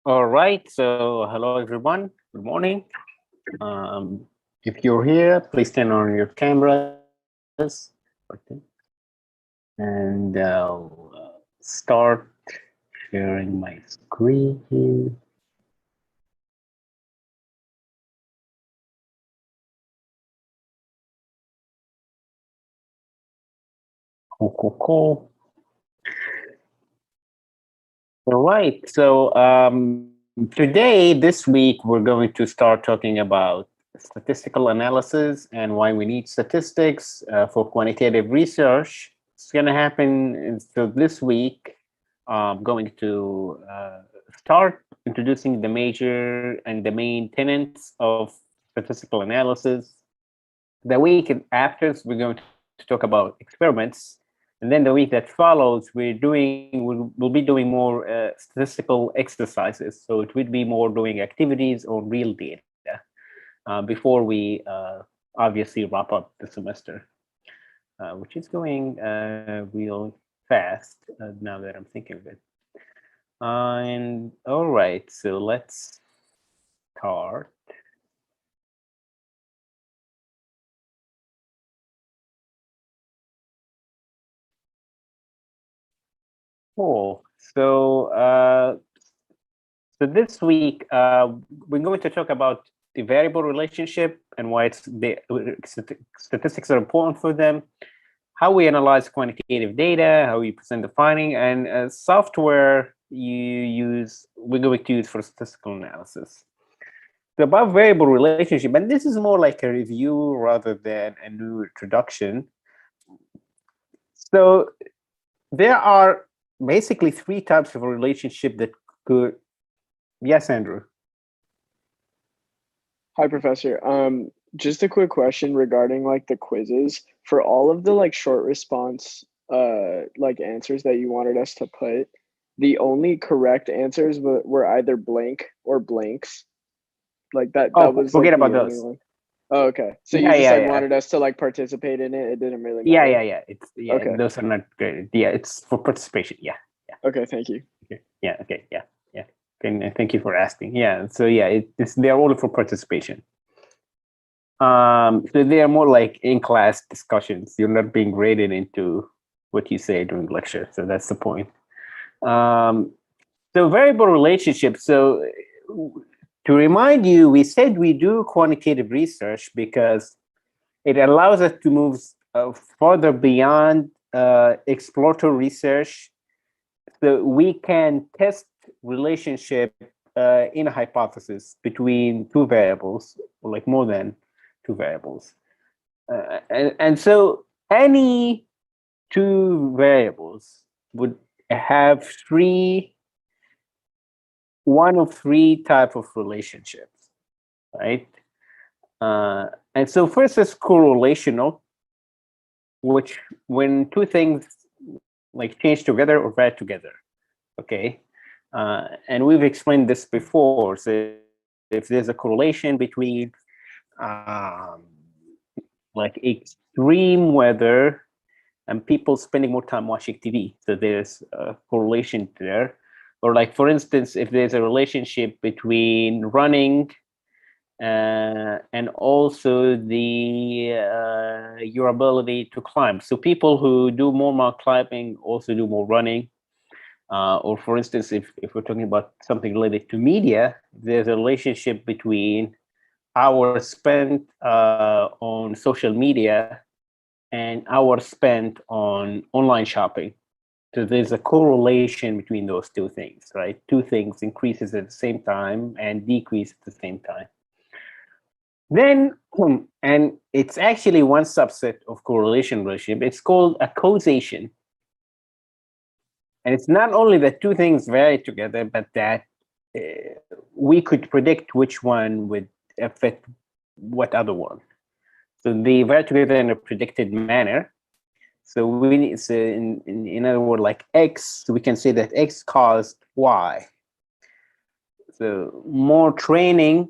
All right. So, hello everyone. Good morning. Um, if you're here, please turn on your cameras. Okay. And I'll start sharing my screen. Cool, cool, cool. All right. So, today, this week, we're going to start talking about statistical analysis and why we need statistics for quantitative research. It's going to happen. So, this week, I'm going to start introducing the major and the main tenets of statistical analysis. The week after, we're going to talk about experiments, and then the week that follows, we'll be doing more statistical exercises. So it would be more doing activities on real data before we obviously wrap up the semester, which is going real fast now that I'm thinking of it. And all right, so let's start. Cool. So this week, we're going to talk about the variable relationship and why statistics are important for them, how we analyze quantitative data, how we present the finding, and software we're going to use for statistical analysis. The above variable relationship, and this is more like a review rather than a new introduction. So there are basically three types of a relationship that could. Yes, Andrew. Hi, Professor. Just a quick question regarding like the quizzes. For all of the like short response like answers that you wanted us to put, the only correct answers were either blank or blanks. Like that Oh, was forget like about the only those. one. Oh, okay. So you Yeah, just yeah, like yeah, wanted us to like participate in it. It didn't really yeah, matter. yeah, yeah. Okay. Those are not great. Yeah, it's for participation. Yeah, yeah, Okay, thank you. okay, yeah, okay, yeah, yeah. And thank you for asking. Yeah, so yeah, they're all for participation. So they are more like in-class discussions. You're not being graded into what you say during lecture. So that's the point. Um, so variable relationships. So to remind you, we said we do quantitative research because it allows us to move further beyond exploratory research, so we can test relationship in a hypothesis between two variables, or like more than two variables. And so any two variables would have one of three type of relationships, right? And so first is correlational, which when two things like change together or vary together. Okay. And we've explained this before. So if there's a correlation between um, like extreme weather and people spending more time watching TV, so there's a correlation there. Or like for instance, if there's a relationship between running and also the your ability to climb. So people who do more mountain climbing also do more running. Or for instance, if we're talking about something related to media, there's a relationship between hours spent on social media and hours spent on online shopping. So there's a correlation between those two things, right? Two things increases at the same time and decrease at the same time. Then, and it's actually one subset of correlation relationship. It's called a causation. And it's not only that two things vary together, but that we could predict which one would affect what other one. So they vary together in a predicted manner. So we need, so in other words, like X, we can say that X caused Y. So more training,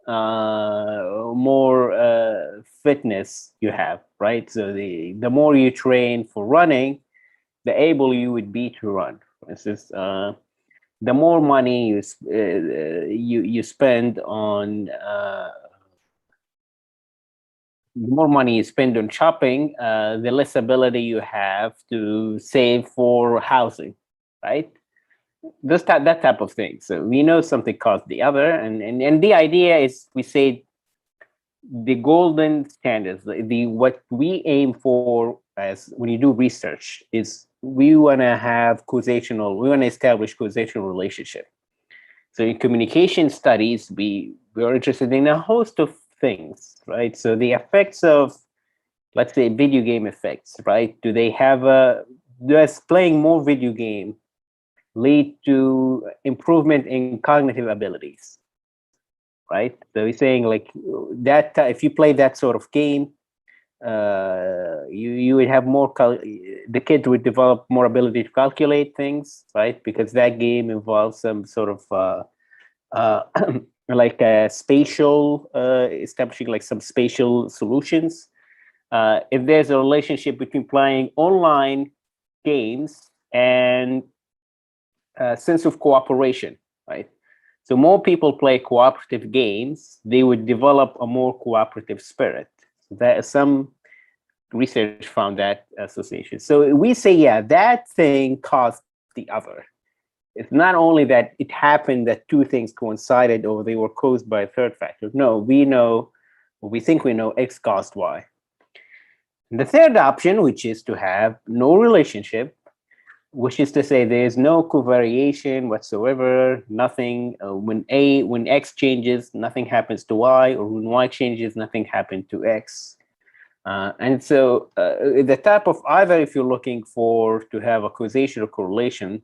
more fitness you have, right? So the more you train for running, the able you would be to run. For instance, the more money you spend on the more money you spend on shopping, the less ability you have to save for housing, right? That type of thing. So we know something caused the other, and the idea is, we say, the golden standards, the what we aim for as when you do research is, we want to establish causational relationship. So in communication studies, we are interested in a host of things, right? So the effects of, let's say, video game effects, right? Does playing more video game lead to improvement in cognitive abilities, right? So he's saying, like, that if you play that sort of game, you would have the kid would develop more ability to calculate things, right? Because that game involves some sort of like a spatial establishing like some spatial solutions. If there's a relationship between playing online games and sense of cooperation, right? So more people play cooperative games, they would develop a more cooperative spirit. That some research found that association. So we say, yeah, that thing caused the other. It's not only that it happened that two things coincided or they were caused by a third factor. No, we think we know X caused Y. The third option, which is to have no relationship, which is to say there is no covariation whatsoever, nothing, when X changes, nothing happens to Y, or when Y changes, nothing happens to X. And so the type of, either if you're looking to have a causation or correlation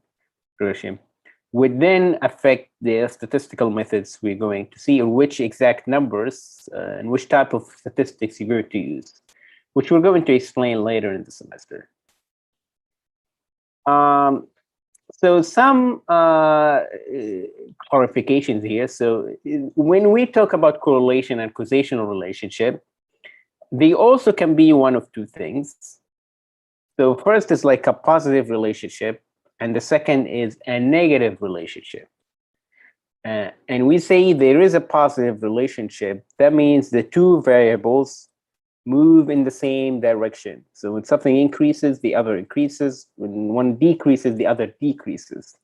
would then affect the statistical methods we're going to see, or which exact numbers and which type of statistics you're going to use, which we're going to explain later in the semester. So some clarifications here. So when we talk about correlation and causational relationship, they also can be one of two things. So first is like a positive relationship, and the second is a negative relationship. And we say there is a positive relationship. That means the two variables move in the same direction. So when something increases, the other increases. When one decreases, the other decreases.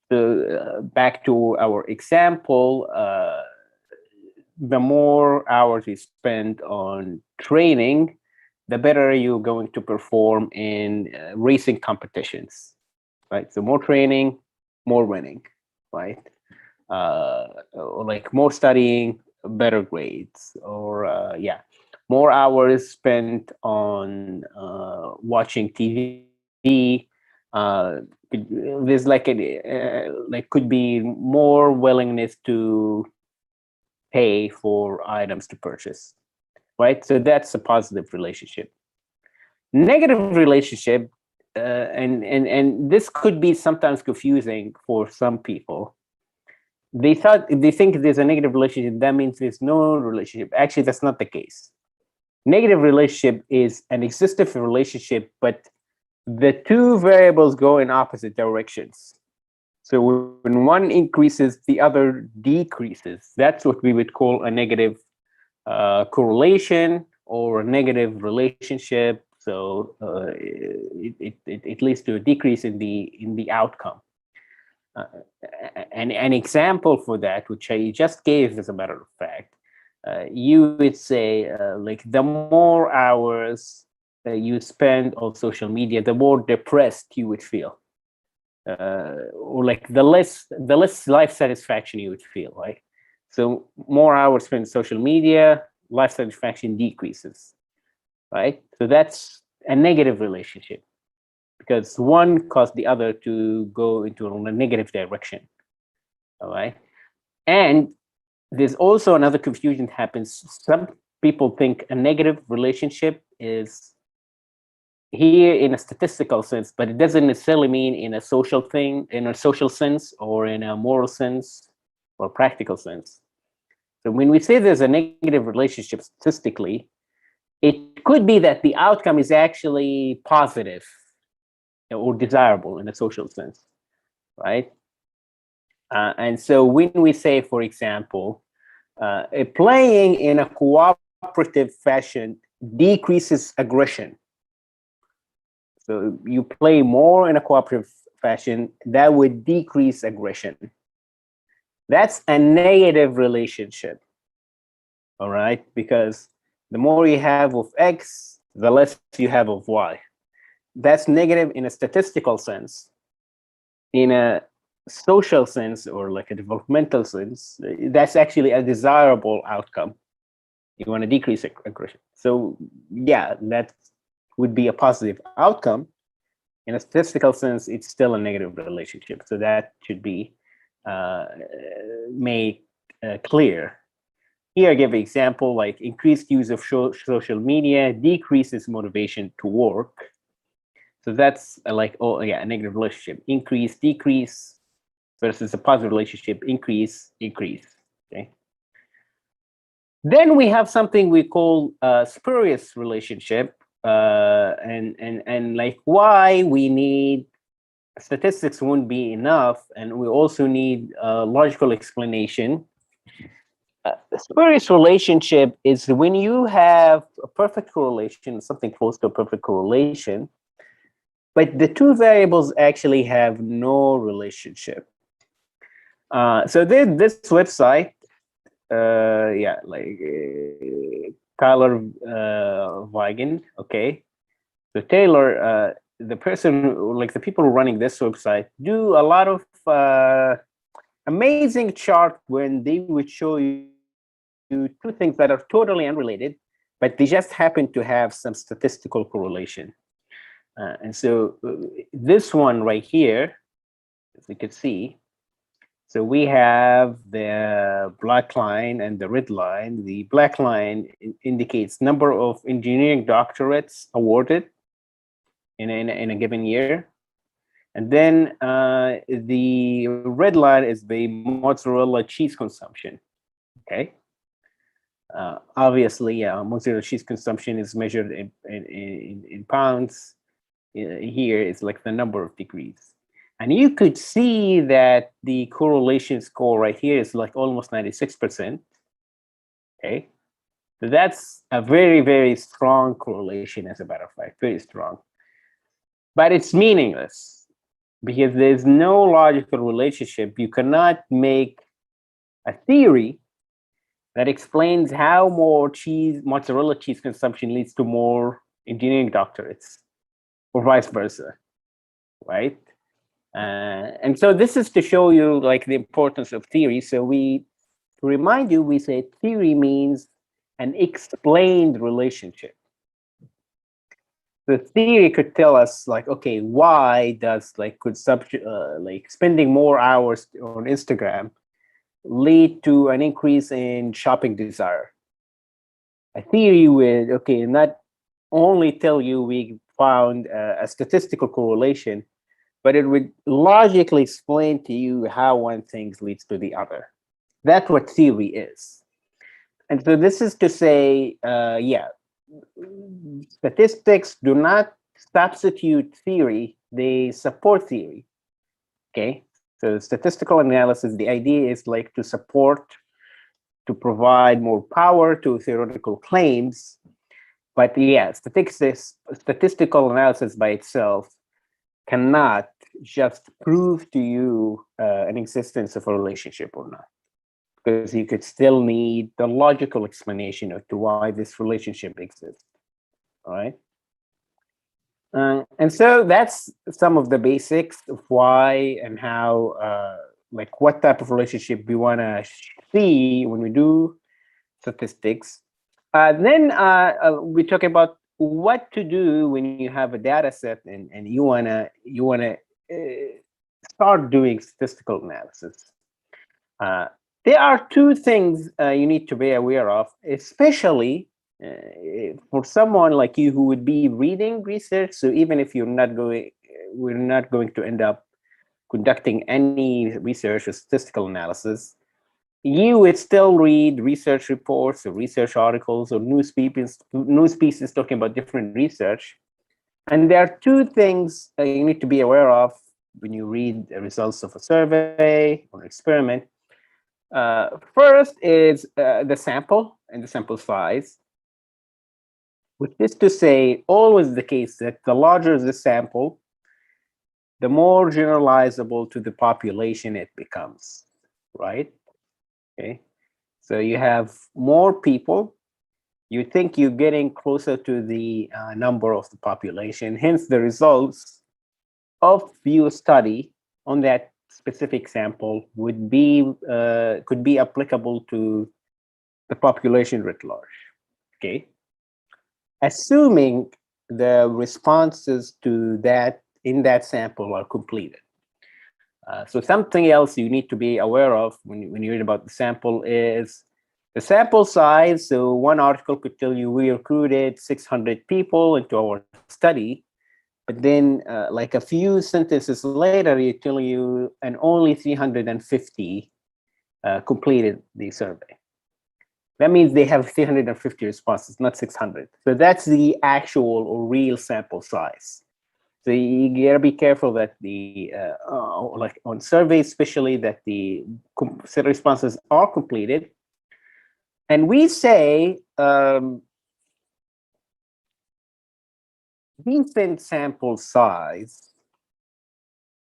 So back to our example, the more hours you spend on training, the better you're going to perform in racing competitions, right? So more training, more winning, right? Or like more studying, better grades, or yeah, more hours spent on watching TV. There's like could be more willingness to pay for items to purchase, right? So that's a positive relationship. Negative relationship, and this could be sometimes confusing for some people. They think there's a negative relationship, that means there's no relationship. Actually, that's not the case. Negative relationship is an existing relationship, but the two variables go in opposite directions. So when one increases, the other decreases. That's what we would call a negative correlation or a negative relationship. So it leads to a decrease in the outcome. An example for that, which I just gave, as a matter of fact, you would say like the more hours you spend on social media, the more depressed you would feel, or like the less life satisfaction you would feel, right? So more hours spent on social media, life satisfaction decreases, right? So that's a negative relationship, because one caused the other to go into a negative direction, all right? And there's also another confusion that happens. Some people think a negative relationship is here in a statistical sense, but it doesn't necessarily mean in a social thing, in a social sense, or in a moral sense, or practical sense. So when we say there's a negative relationship statistically, it could be that the outcome is actually positive or desirable in a social sense, right? And so when we say, for example, playing in a cooperative fashion decreases aggression. So you play more in a cooperative fashion, that would decrease aggression. That's a negative relationship, all right? Because the more you have of X, the less you have of Y. That's negative in a statistical sense. In a social sense, or like a developmental sense, that's actually a desirable outcome. You want to decrease aggression. So yeah, that would be a positive outcome. In a statistical sense, it's still a negative relationship. So that should be made clear. Here I give an example, like increased use of social media decreases motivation to work. So that's like, oh yeah, a negative relationship. Increase, decrease, versus a positive relationship, increase, increase, okay? Then we have something we call spurious relationship, and like why we need statistics won't be enough, and we also need a logical explanation. Spurious relationship is when you have a perfect correlation, something close to a perfect correlation, but the two variables actually have no relationship. So this website, yeah, like Tyler Vigen, okay. So Taylor, the person, like the people running this website, do a lot of amazing chart when they would show you two things that are totally unrelated, but they just happen to have some statistical correlation. And so this one right here, as you can see, so we have the black line and the red line. The black line indicates number of engineering doctorates awarded in a given year. And then the red line is the mozzarella cheese consumption, okay? Obviously, yeah, mozzarella cheese consumption is measured in pounds. Here is like the number of degrees. And you could see that the correlation score right here is like almost 96%. Okay. So that's a very, very strong correlation, as a matter of fact, very strong. But it's meaningless because there's no logical relationship. You cannot make a theory that explains how more mozzarella cheese consumption leads to more engineering doctorates, or vice versa, right? And so this is to show you like the importance of theory. So to remind you, we say theory means an explained relationship. The theory could tell us like, okay, why does like consumption, like spending more hours on Instagram lead to an increase in shopping desire? A theory would, okay, not only tell you we found a statistical correlation, but it would logically explain to you how one thing leads to the other. That's what theory is. And so this is to say, yeah, statistics do not substitute theory, they support theory, okay? So statistical analysis, the idea is like to support, to provide more power to theoretical claims. But yeah, statistical analysis by itself cannot just prove to you an existence of a relationship or not, because you could still need the logical explanation as to why this relationship exists. All right. And so that's some of the basics of why and how, like what type of relationship we want to see when we do statistics. Then we talk about what to do when you have a data set and you wanna start doing statistical analysis. There are two things you need to be aware of, especially for someone like you who would be reading research. So even if we're not going to end up conducting any research or statistical analysis, you would still read research reports or research articles or news pieces talking about different research. And there are two things you need to be aware of when you read the results of a survey or experiment. First is the sample and the sample size, which is to say, always the case that the larger the sample, the more generalizable to the population it becomes, right? Okay, so you have more people, you think you're getting closer to the number of the population, hence the results of your study on that specific sample would be could be applicable to the population writ large. Okay, assuming the responses to that in that sample are completed. So something else you need to be aware of when you read about the sample is the sample size. So one article could tell you we recruited 600 people into our study, but then like a few sentences later, it tell you and only 350 completed the survey. That means they have 350 responses, not 600. So that's the actual or real sample size. So you gotta be careful that the like on surveys, especially that the responses are completed. And we say decent sample size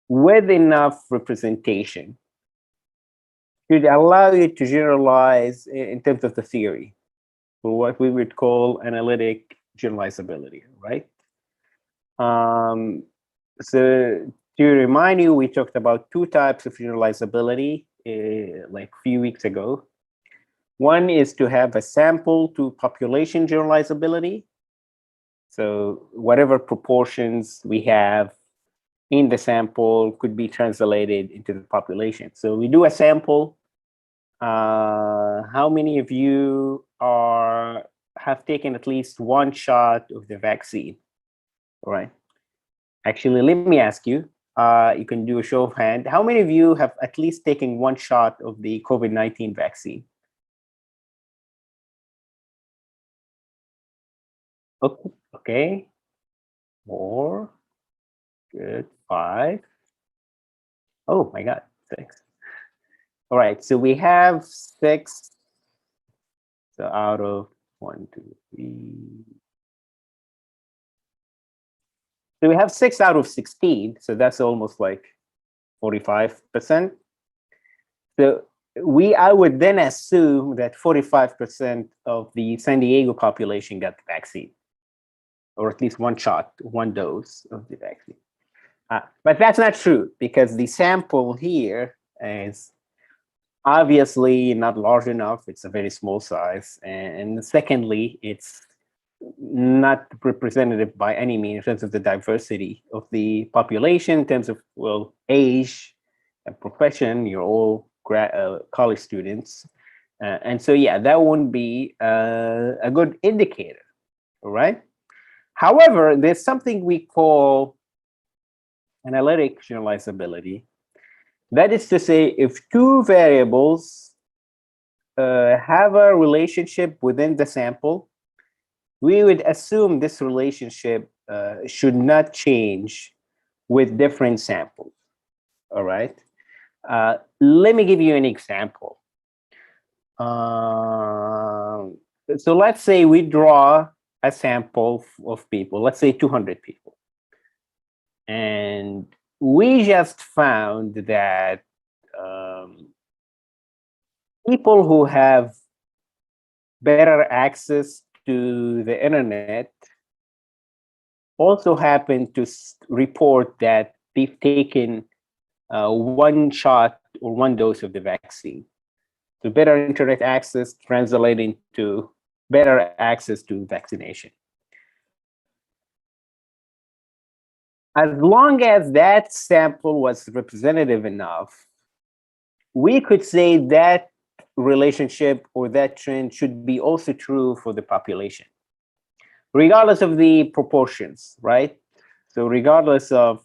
with enough representation should allow you to generalize in terms of the theory, for what we would call analytic generalizability, right? So to remind you, we talked about two types of generalizability like a few weeks ago. One is to have a sample to population generalizability. So whatever proportions we have in the sample could be translated into the population. So we do a sample. How many of you have taken at least one shot of the vaccine? All right. Actually, let me ask you, you can do a show of hand. How many of you have at least taken one shot of the COVID-19 vaccine? Okay. 4, good, 5. Oh my God, 6. All right, so we have 6. So out of 1, 2, 3. So we have 6 out of 16. So that's almost like 45%. So I would then assume that 45% of the San Diego population got the vaccine, or at least one shot, one dose of the vaccine. But that's not true, because the sample here is obviously not large enough. It's a very small size. And secondly, it's not representative by any means in terms of the diversity of the population, in terms of, well, age and profession. You're all college students. And so, yeah, that wouldn't be a good indicator, all right? However, there's something we call analytic generalizability. That is to say, if two variables have a relationship within the sample, we would assume this relationship should not change with different samples, all right? Let me give you an example. So let's say we draw a sample of people, let's say 200 people. And we just found that people who have better access to the internet also happen to report that they've taken one shot or one dose of the vaccine. So better internet access translating to better access to vaccination. As long as that sample was representative enough, we could say that relationship or that trend should be also true for the population, regardless of the proportions, right? So regardless of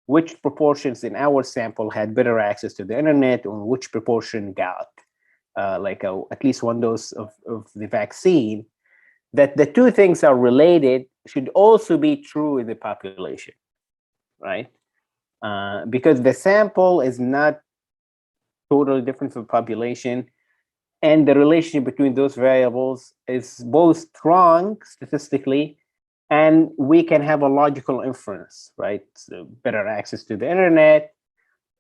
which proportions in our sample had better access to the internet, or which proportion got at least one dose of the vaccine, that the two things are related should also be true in the population, right? because the sample is not totally different from population, and the relationship between those variables is both strong statistically, and we can have a logical inference, right? So better access to the internet,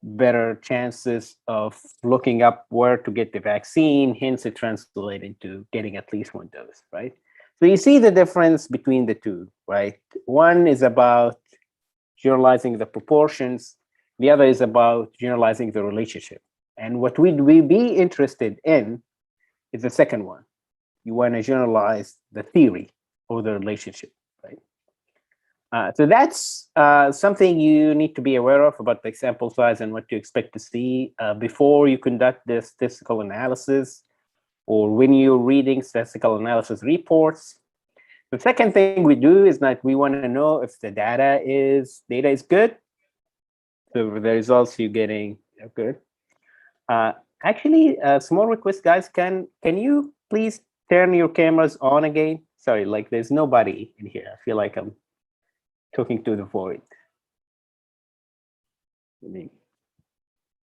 better chances of looking up where to get the vaccine, hence it translates into getting at least one dose, right? So you see the difference between the two, right? One is about generalizing the proportions, the other is about generalizing the relationship. And what we be interested in is the second one. You want to generalize the theory or the relationship, right? So that's something you need to be aware of about the sample size and what you expect to see before you conduct the statistical analysis or when you're reading statistical analysis reports. The second thing we do is that we want to know if the data is good. So the results you're getting are good. Actually, small request, guys. Can you please turn your cameras on again? Sorry, like there's nobody in here. I feel like I'm talking to the void.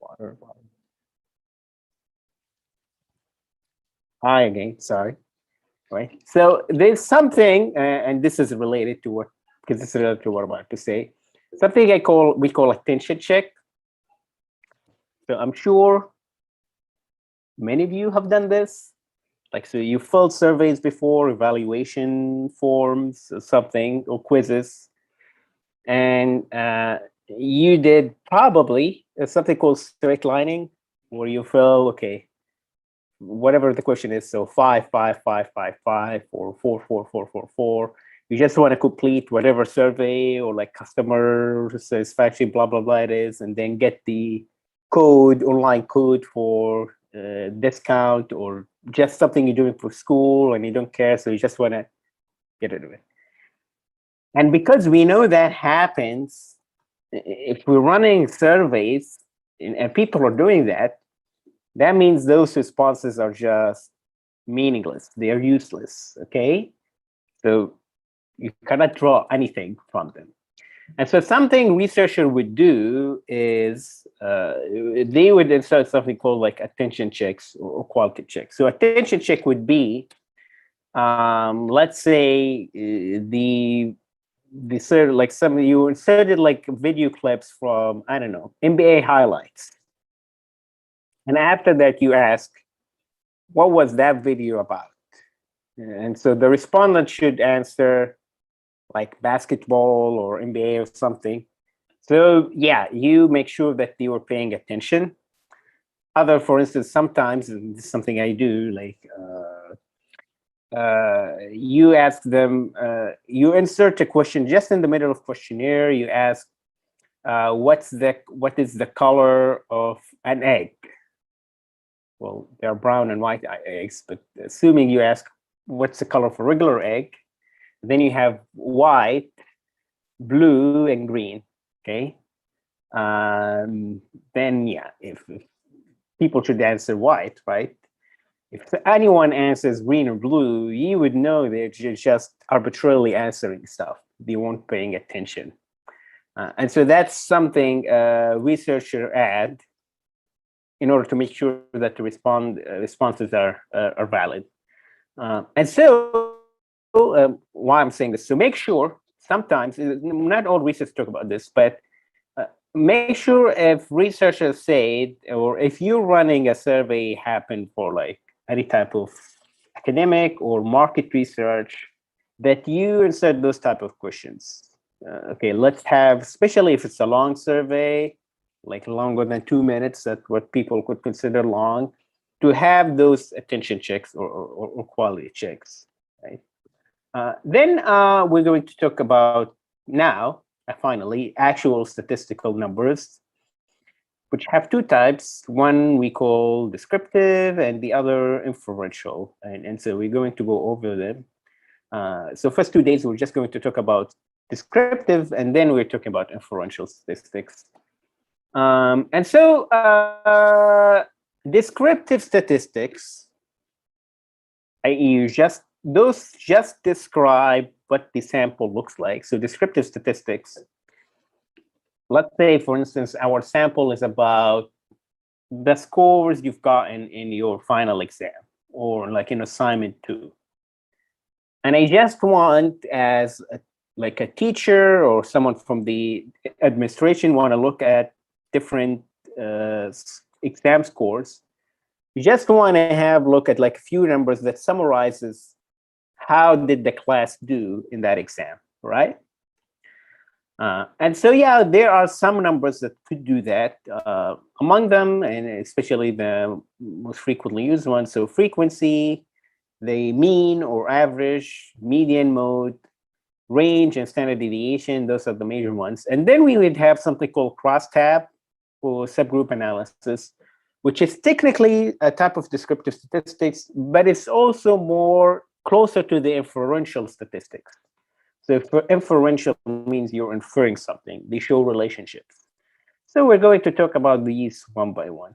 Water. Hi again. Sorry. Right. So there's something, and this is related to what, because this is related to what I'm about to say. Something we call attention check. So I'm sure many of you have done this. Like, so you filled surveys before, evaluation forms, or something, or quizzes, and you did probably something called straight lining, where you fill, okay, whatever the question is, so 5, 5, 5, 5, 5, or 4, 4, 4, 4, 4. You just want to complete whatever survey or like customer satisfaction, blah, blah, blah it is, and then get the code, online code for discount or just something you're doing for school and you don't care, so you just want to get rid of it. And because we know that happens, if we're running surveys and people are doing that, that means those responses are just meaningless. They are useless, okay? So you cannot draw anything from them. And so something researcher would do is they would insert something called like attention checks or quality checks. So attention check would be, let's say like some you inserted like video clips from, I don't know, NBA highlights. And after that you ask, what was that video about? And so the respondent should answer like basketball or NBA or something. So yeah, you make sure that you are paying attention. For instance, sometimes, and this is something I do, like you ask them, you insert a question just in the middle of questionnaire. You ask, what is the color of an egg? Well, they're brown and white eggs, but assuming you ask, what's the color of a regular egg? Then you have white, blue, and green. Okay. Then yeah, if people should answer white, right? If anyone answers green or blue, you would know they're just arbitrarily answering stuff. They weren't paying attention. And so that's something a researcher add in order to make sure that the responses are valid. And so why I'm saying this, so make sure, sometimes, not all researchers talk about this, but make sure if researchers say, or if you're running a survey happen for like any type of academic or market research, that you insert those type of questions. Okay, let's have, especially if it's a long survey, like longer than 2 minutes, that's what people could consider long, to have those attention checks or quality checks, right? Then we're going to talk about now, finally, actual statistical numbers, which have two types. One we call descriptive and the other inferential. And so we're going to go over them. So first 2 days, we're just going to talk about descriptive, and then we're talking about inferential statistics. And so descriptive statistics, i.e. those just describe what the sample looks like. So descriptive statistics let's say, for instance, our sample is about the scores you've gotten in your final exam or like in assignment 2. And I just want, as like a teacher or someone from the administration, want to look at different exam scores. You just want to have look at like a few numbers that summarizes how did the class do in that exam, right? And so, yeah, there are some numbers that could do that. Among them, and especially the most frequently used ones, so frequency, the mean or average, median mode, range, and standard deviation. Those are the major ones. And then we would have something called crosstab for subgroup analysis, which is technically a type of descriptive statistics, but it's also more closer to the inferential statistics. So inferential means you're inferring something. They show relationships. So we're going to talk about these one by one.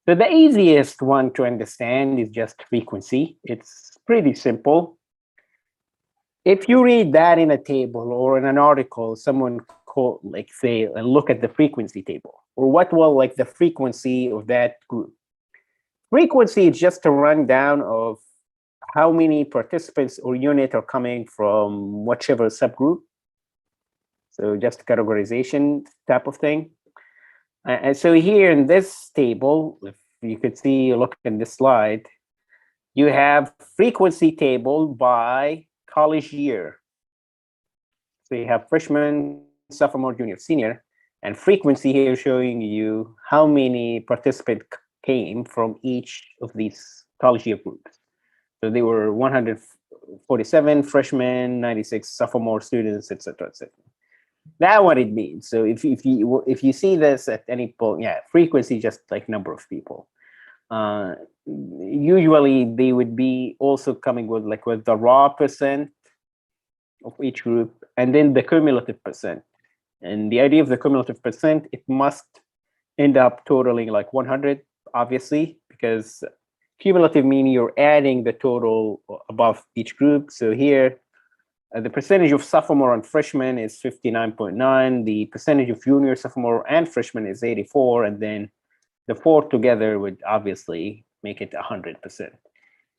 So the easiest one to understand is just frequency. It's pretty simple. If you read that in a table or in an article, someone call, like say, and look at the frequency table, or what will like the frequency of that group. Frequency is just a rundown of how many participants or unit are coming from whichever subgroup. So just categorization type of thing. And so here in this table, if you could see, look in this slide, you have frequency table by college year. So you have freshman, sophomore, junior, senior, and frequency here showing you how many participants came from each of these college year groups. So they were 147 freshmen, 96 sophomore students, etc., etc. That's what it means. So if you see this at any point, yeah, frequency just like number of people. Usually they would be also coming with the raw percent of each group, and then the cumulative percent. And the idea of the cumulative percent, it must end up totaling like 100, obviously, because cumulative meaning you're adding the total above each group. So here, the percentage of sophomore and freshman is 59.9. The percentage of junior, sophomore, and freshman is 84. And then the four together would obviously make it 100%.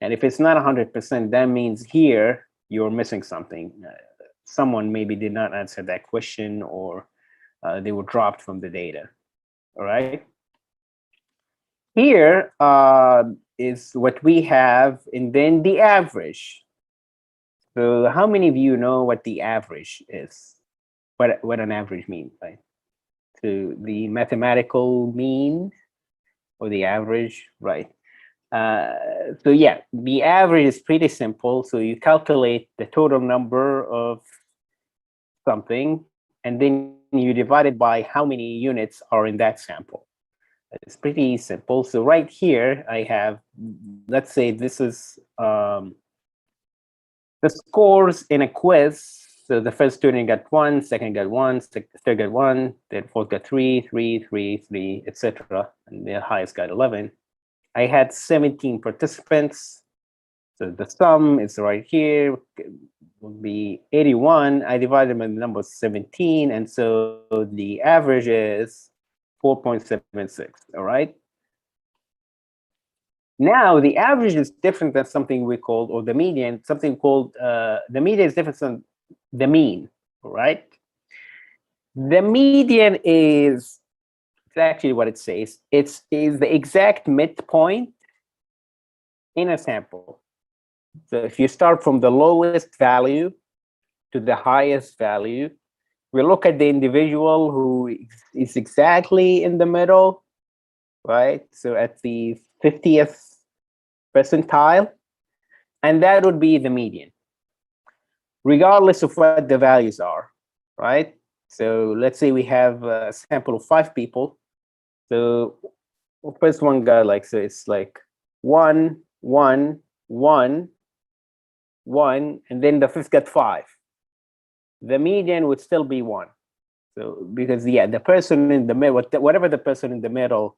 And if it's not 100%, that means here you're missing something. Someone maybe did not answer that question, or they were dropped from the data. All right. Here is what we have, and then the average. So how many of you know what the average is? What an average means, right? So the mathematical mean or the average, right? So yeah, the average is pretty simple. So you calculate the total number of something, and then you divide it by how many units are in that sample. It's pretty simple. So right here, I have, let's say this is the scores in a quiz. So the first student got 1, second got 1, third got 1, then fourth got 3, 3, 3, 3, etc. And the highest got 11. I had 17 participants. So the sum is right here, would be 81. I divided by the number 17, and so the average is 4.76, all right? Now, the average is different than something we called, or the median, something called, the median is different than the mean, all right? The median is, it's actually what it says, is the exact midpoint in a sample. So if you start from the lowest value to the highest value, we look at the individual who is exactly in the middle, right? So at the 50th percentile, and that would be the median, regardless of what the values are, right? So let's say we have a sample of 5 people. So first one got like, so it's like 1, 1, 1, 1, and then the fifth got 5. The median would still be 1. So because yeah, the person in the middle, whatever the person in the middle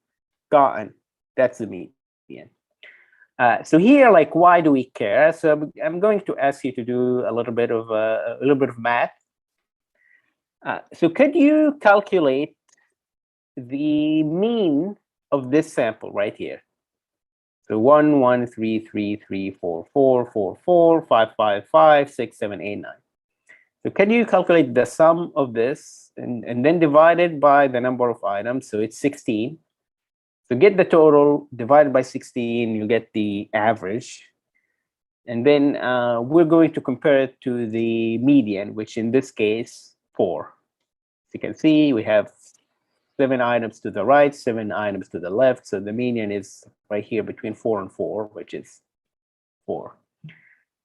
gotten, that's the median. So here, like, why do we care? So I'm going to ask you to do a little bit of math. So could you calculate the mean of this sample right here? So 1, 1, 3, 3, 3, 4, 4, 4, 4, 5, 5, 5, 6, 7, 8, 9. So can you calculate the sum of this and then divide it by the number of items? So it's 16. So get the total, divided by 16, you get the average. And then we're going to compare it to the median, which in this case, 4. As you can see, we have 7 items to the right, 7 items to the left. So the median is right here between 4 and 4, which is 4.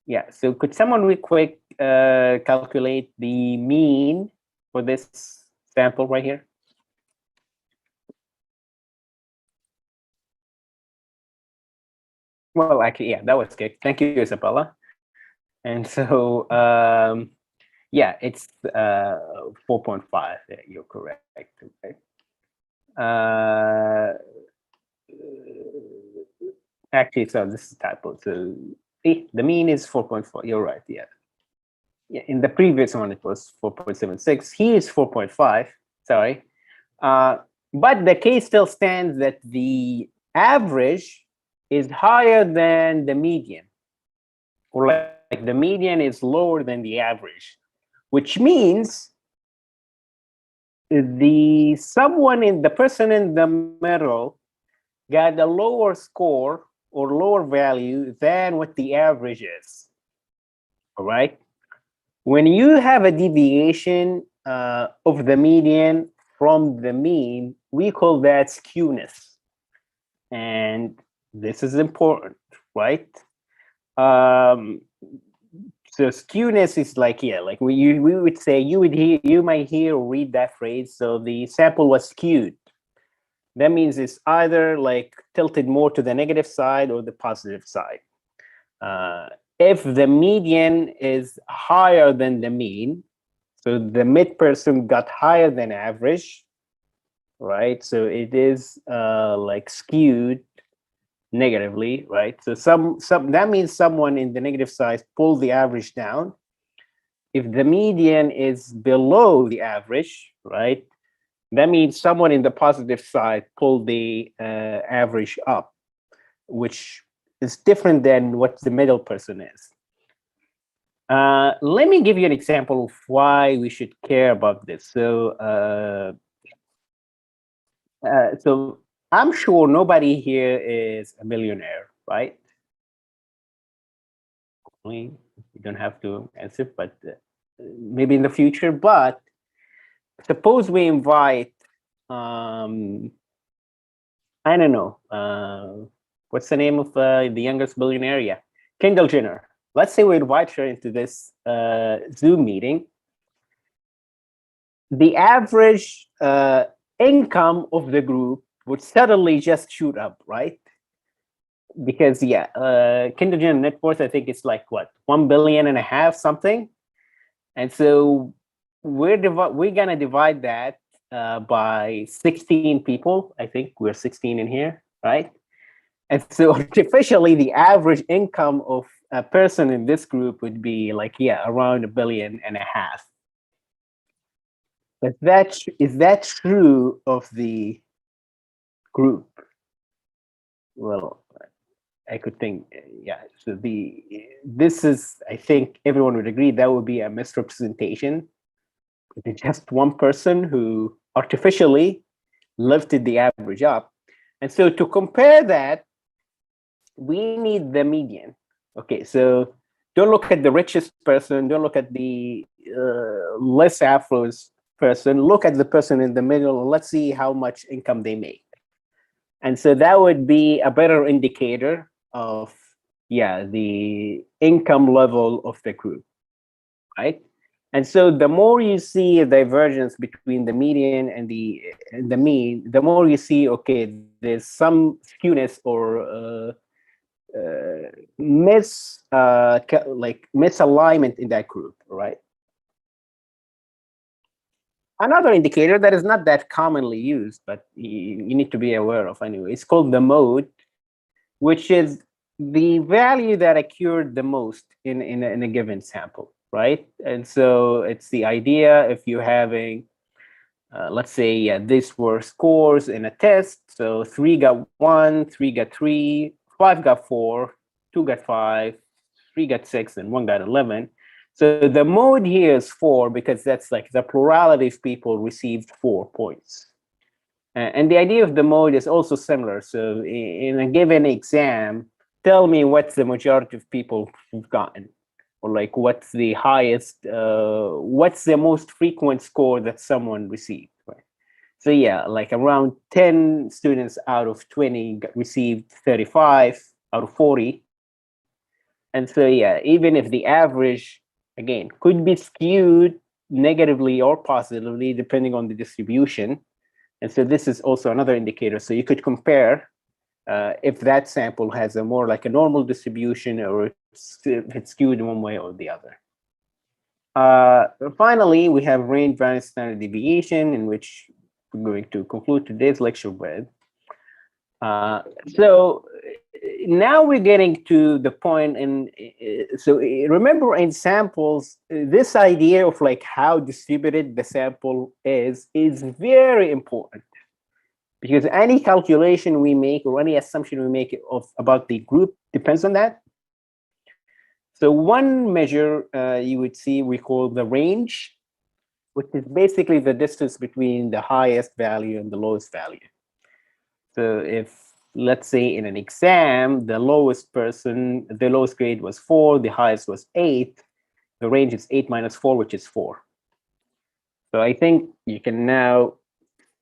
Yeah, so could someone real quick calculate the mean for this sample right here? Well, actually, yeah, that was good. Thank you, Isabella. And so, yeah, it's 4.5. Yeah, you're correct. Okay. Actually, so this is a typo. So the mean is 4.4. You're right. Yeah. Yeah. In the previous one, it was 4.76. Here is 4.5. Sorry. But the case still stands that the average is higher than the median, or like the median is lower than the average, which means the person in the middle got a lower score or lower value than what the average is. All right. When you have a deviation of the median from the mean, we call that skewness. And this is important, right? So skewness is like, yeah, like we would say, you might hear or read that phrase. So the sample was skewed. That means it's either like tilted more to the negative side or the positive side. If the median is higher than the mean, so the mid person got higher than average, right? So it is like skewed negatively, right? So that means someone in the negative side pulled the average down. If the median is below the average, right, that means someone in the positive side pulled the average up, which is different than what the middle person is. Let me give you an example of why we should care about this. So I'm sure nobody here is a millionaire, right? You don't have to answer, but maybe in the future. But suppose we invite, I don't know, what's the name of the youngest billionaire? Yeah, Kendall Jenner. Let's say we invite her into this Zoom meeting. The average income of the group would suddenly just shoot up, right? Because yeah, Kendall Jenner net worth, I think it's like what, 1.5 billion something, and so we're gonna divide that by 16 people. I think we're 16 in here, right? And so artificially, the average income of a person in this group would be like, yeah, around 1.5 billion. But is that true of the group? Well, I could think, yeah. So this is, I think everyone would agree that would be a misrepresentation. It's just one person who artificially lifted the average up. And so to compare that, we need the median. Okay, so don't look at the richest person, don't look at the less affluent person, look at the person in the middle, and let's see how much income they make. And so that would be a better indicator of, yeah, the income level of the group, right? And so the more you see a divergence between the median and the mean, the more you see, okay, there's some skewness or misalignment in that group, right? Another indicator that is not that commonly used, but you need to be aware of anyway, it's called the mode, which is the value that occurred the most in a given sample, right? And so it's the idea if you're having, let's say these were scores in a test. So 3 got 1, 3 got 3, 5 got 4, 2 got 5, 3 got 6, and 1 got 11. So the mode here is 4 because that's like the plurality of people received 4 points. And the idea of the mode is also similar. So in a given exam, tell me what's the majority of people who've gotten, or like what's the highest, what's the most frequent score that someone received, right? So yeah, like around 10 students out of 20 received 35 out of 40. And so yeah, even if the average, again, could be skewed negatively or positively depending on the distribution. And so this is also another indicator. So you could compare if that sample has a more like a normal distribution or if it's skewed one way or the other. Finally, we have range variance standard deviation, in which we're going to conclude today's lecture with. So now we're getting to the point so remember in samples, this idea of like how distributed the sample is very important, because any calculation we make or any assumption we make about the group depends on that. So one measure you would see we call the range, which is basically the distance between the highest value and the lowest value. So if, let's say in an exam, the lowest grade was 4, the highest was 8, the range is 8 minus 4, which is 4. So I think you can now,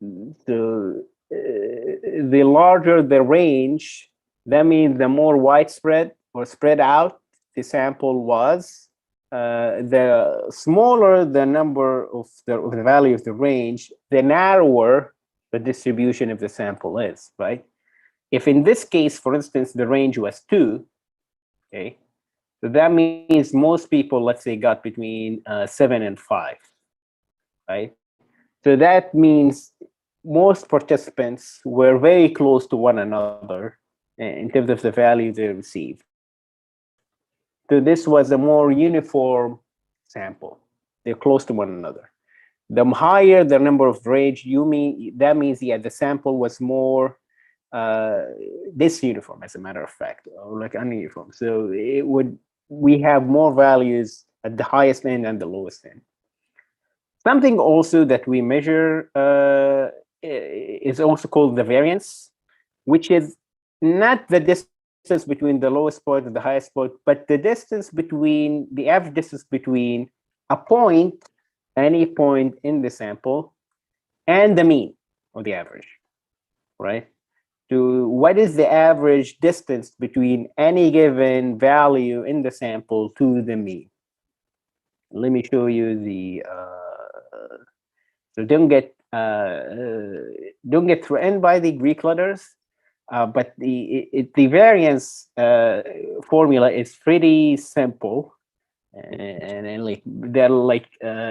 the larger the range, that means the more widespread or spread out the sample was, the smaller the number of the value of the range, the narrower the distribution of the sample is, right? If in this case, for instance, the range was 2, okay, so that means most people, let's say, got between 7 and 5, right? So that means most participants were very close to one another in terms of the value they received. So this was a more uniform sample. They're close to one another. The higher the number of range, that means yeah, the sample was more disuniform, as a matter of fact, or like ununiform. So we have more values at the highest end and the lowest end. Something also that we measure is also called the variance, which is not the distance between the lowest point and the highest point, but the average distance between a point, any point in the sample, and the mean or the average, right? To what is the average distance between any given value in the sample to the mean. Let me show you the, so don't get threatened by the Greek letters. But the variance formula is pretty simple, and like they're like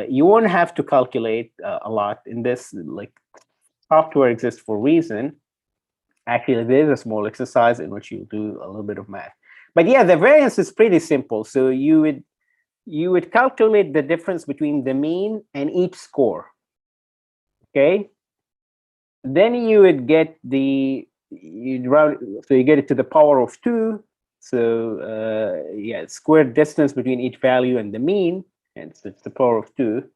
you won't have to calculate a lot in this. Like software exists for a reason. Actually, there is a small exercise in which you do a little bit of math. But yeah, the variance is pretty simple. So you would calculate the difference between the mean and each score. Okay. Then you would get so you get it to the power of 2. So yeah, square distance between each value and the mean, and so it's the power of 2.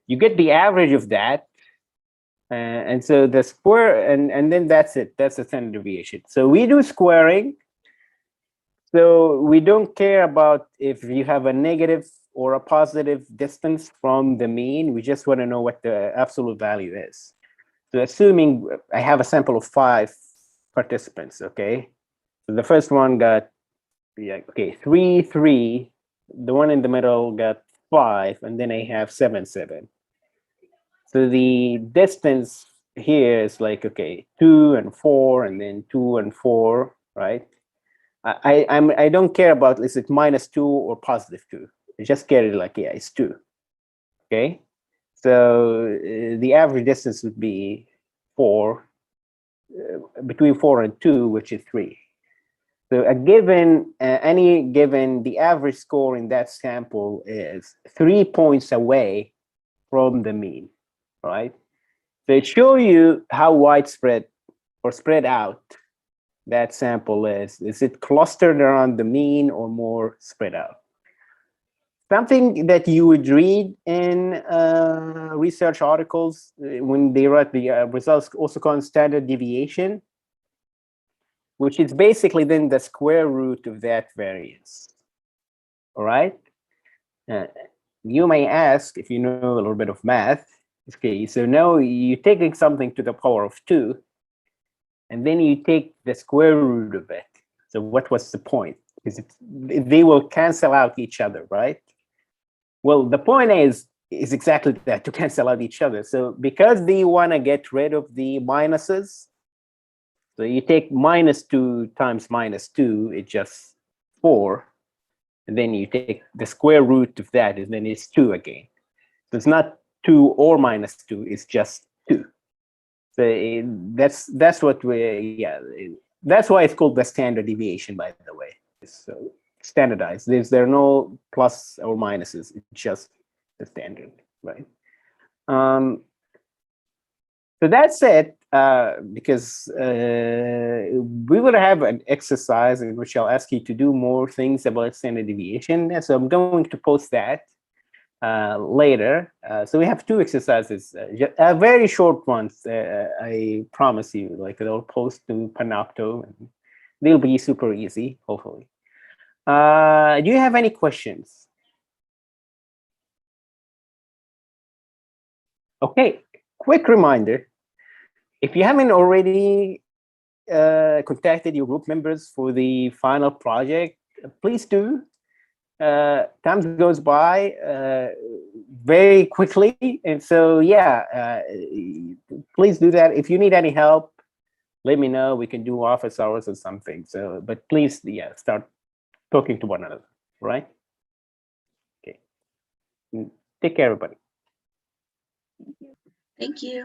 You get the average of that, and so the square, and then that's it. That's the standard deviation. So we do squaring. So we don't care about if you have a negative or a positive distance from the mean. We just want to know what the absolute value is. So assuming I have a sample of 5 participants, okay? So the first one got, yeah, okay, 3, 3. The one in the middle got 5, and then I have 7, 7. So the distance here is like, okay, 2 and 4, and then 2 and 4, right? I don't care about is it -2 or +2. I just care like, yeah, it's 2, okay? So the average distance would be 4, between 4 and 2, which is 3. So the average score in that sample is 3 points away from the mean, right? So it shows you how widespread or spread out that sample is. Is it clustered around the mean or more spread out? Something that you would read in research articles when they write the results, also called standard deviation, which is basically then the square root of that variance. All right. You may ask, if you know a little bit of math, okay, so now you're taking something to the power of 2, and then you take the square root of it. So what was the point? Because they will cancel out each other, right? Well, the point is exactly that, to cancel out each other. So because they want to get rid of the minuses, so you take -2 times -2, it's just 4. And then you take the square root of that, and then it's 2 again. So it's not 2 or -2, it's just 2. So that's what that's why it's called the standard deviation, by the way. It's standardized. There are no plus or minuses. It's just the standard, right? So that's it, because we will have an exercise in which I'll ask you to do more things about standard deviation. And so I'm going to post that later. So we have 2 exercises, very short ones. I promise you, like they'll post to Panopto, and they'll be super easy, hopefully. Do you have any questions? Okay, quick reminder. If you haven't already contacted your group members for the final project, please do. Time goes by very quickly, and so yeah, please do that. If you need any help, let me know. We can do office hours or something. So, but please, yeah, start talking to one another, right? Okay. Take care, everybody. Thank you.